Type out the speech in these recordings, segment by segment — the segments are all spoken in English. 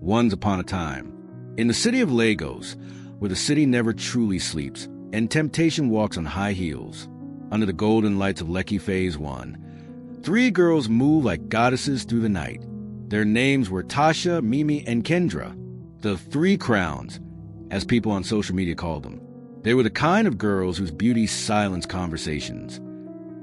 Once upon a time, in the city of Lagos, where the city never truly sleeps and temptation walks on high heels, under the golden lights of Lekki Phase 1, 3 girls move like goddesses through the night. Their names were Tasha, Mimi, and Kendra, the 3 crowns, as people on social media called them. They were the kind of girls whose beauty silenced conversations.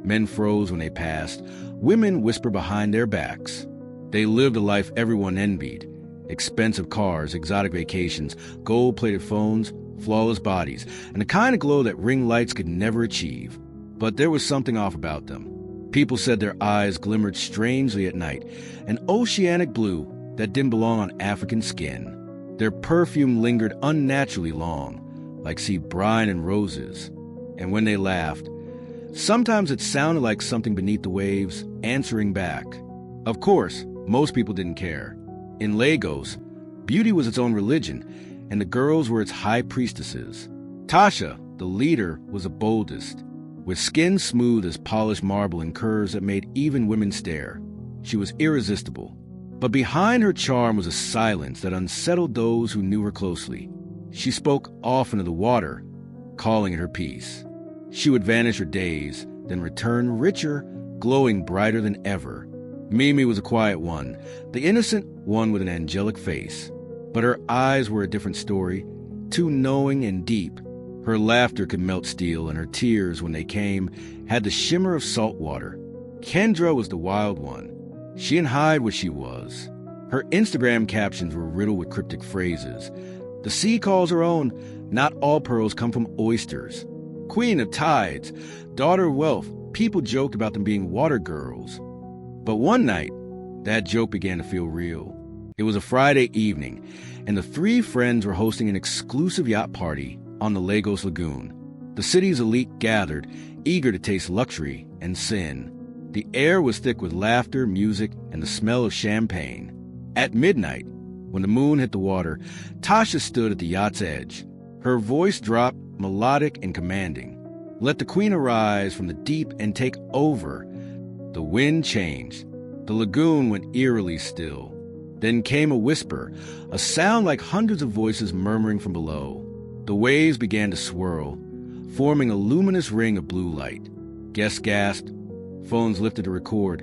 Men froze when they passed. Women whispered behind their backs. They lived a life everyone envied. Expensive cars, exotic vacations, gold-plated phones, flawless bodies, and the kind of glow that ring lights could never achieve. But there was something off about them. People said their eyes glimmered strangely at night, an oceanic blue that didn't belong on African skin. Their perfume lingered unnaturally long, like sea brine and roses. And when they laughed, sometimes it sounded like something beneath the waves answering back. Of course, most people didn't care. In Lagos, beauty was its own religion, and the girls were its high priestesses. Tasha, the leader, was the boldest, with skin smooth as polished marble and curves that made even women stare. She was irresistible. But behind her charm was a silence that unsettled those who knew her closely. She spoke often of the water, calling it her peace. She would vanish for days, then return richer, glowing brighter than ever. Mimi was a quiet one, the innocent one with an angelic face. But her eyes were a different story, too knowing and deep. Her laughter could melt steel, and her tears, when they came, had the shimmer of salt water. Kendra was the wild one. She didn't hide what she was. Her Instagram captions were riddled with cryptic phrases. The sea calls her own, not all pearls come from oysters. Queen of tides, daughter of wealth, people joked about them being water girls. But one night, that joke began to feel real. It was a Friday evening, and the 3 friends were hosting an exclusive yacht party on the Lagos Lagoon. The city's elite gathered, eager to taste luxury and sin. The air was thick with laughter, music, and the smell of champagne. At midnight, when the moon hit the water, Tasha stood at the yacht's edge. Her voice dropped, melodic and commanding. Let the queen arise from the deep and take over. The wind changed. The lagoon went eerily still. Then came a whisper, a sound like hundreds of voices murmuring from below. The waves began to swirl, forming a luminous ring of blue light. Guests gasped. Phones lifted to record,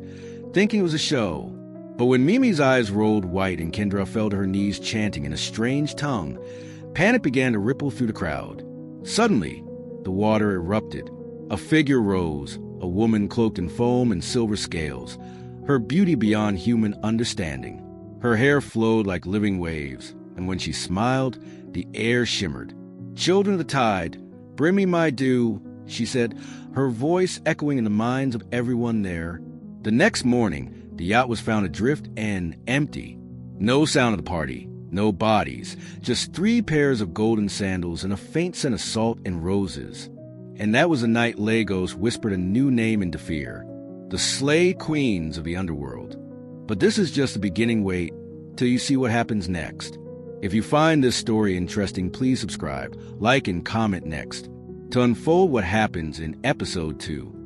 thinking it was a show. But when Mimi's eyes rolled white and Kendra fell to her knees chanting in a strange tongue, panic began to ripple through the crowd. Suddenly, the water erupted. A figure rose, a woman cloaked in foam and silver scales, her beauty beyond human understanding. Her hair flowed like living waves, and when she smiled, the air shimmered. Children of the tide, bring me my due, she said, her voice echoing in the minds of everyone there. The next morning, the yacht was found adrift and empty. No sound of the party, no bodies, just 3 pairs of golden sandals and a faint scent of salt and roses. And that was the night Lagos whispered a new name into fear, the Slay Queens of the underworld. But this is just the beginning. Wait till you see what happens next. If you find this story interesting, please subscribe, like, and comment next to unfold what happens in episode 2.